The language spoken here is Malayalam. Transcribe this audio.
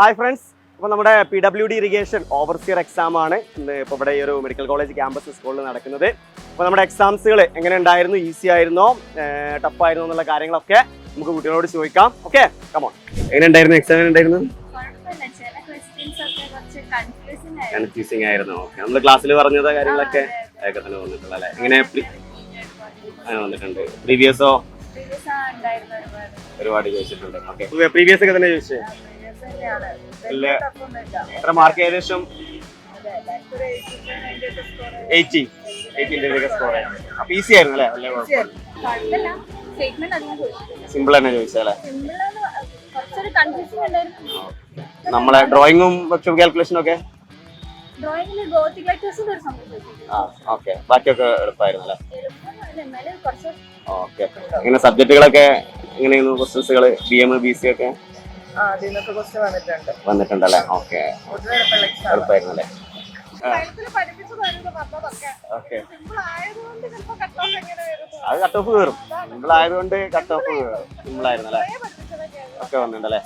ഹായ് ഫ്രണ്ട്സ്, അപ്പോൾ നമ്മുടെ PWD ഇറിഗേഷൻ ഓവർസിയർ എക്സാം ആണ് ഇന്ന് ഇപ്പോൾ ഇവിടെ ഈ ഒരു മെഡിക്കൽ കോളേജ് ക്യാമ്പസ് സ്കൂളിൽ നടക്കുന്നത്. അപ്പോൾ നമ്മുടെ എക്സാംസുകൾ എങ്ങനെ ഉണ്ടായിരുന്നു, ഈസി ആയിരുന്നോ, ടഫ് ആയിരുന്നോ എന്നുള്ള കാര്യങ്ങളൊക്കെ നമുക്ക് കുട്ടികളോട് ചോദിക്കാം. Okay, come on. എങ്ങനെ ഉണ്ടായിരുന്നു എക്സാം? ഉണ്ടായിരുന്നു കൺഫ്യൂസിങ് ആയിരുന്നു. ഓക്കെ, നമ്മൾ ക്ലാസ്സിൽ പറഞ്ഞത് കാര്യങ്ങളൊക്കെ ഒക്കെ തന്നെ വന്നിട്ടുള്ള അല്ലേ? എങ്ങനെ വന്നിട്ടുണ്ട്? പ്രീവിയസോ ഒരുപാട് ചോദിച്ചിട്ടുണ്ട്. ഓക്കെ, പ്രീവിയസ് ഒക്കെ തന്നെ ചോദിച്ചേ. എത്ര മാർക്ക്? ഏകദേശം 80 സ്കോർ ആണ്. അപ്പൊ ഈസി ആയിരുന്നു അല്ലേ? വലിയ കുഴപ്പമില്ല, സിമ്പിൾ തന്നെ ചോദിച്ചല്ലേ? നമ്മളെ ഡ്രോയിങ്ങും വർക്ക്ഷോപ്പ് കാൽക്കുലേഷനും ഒക്കെ ഓക്കെ, ബാക്കിയൊക്കെ എളുപ്പമായിരുന്നു അല്ലേ? ഓക്കെ, ഇങ്ങനെ സബ്ജക്റ്റുകളൊക്കെ എങ്ങനെയായിരുന്നു? ക്വസ്റ്റൻസുകൾ BM BC ഒക്കെ വന്നിട്ടുണ്ടല്ലേ? ഓക്കെ, എളുപ്പമായിരുന്നു അല്ലേ? ഓക്കെ, അത് കട്ട് ഓഫ് കയറും. സിമ്പിൾ ആയതുകൊണ്ട് കട്ട് ഓഫ് കയറും. സിമ്പിൾ ആയിരുന്നു അല്ലേ? ഒക്കെ വന്നിട്ടുണ്ടല്ലേ?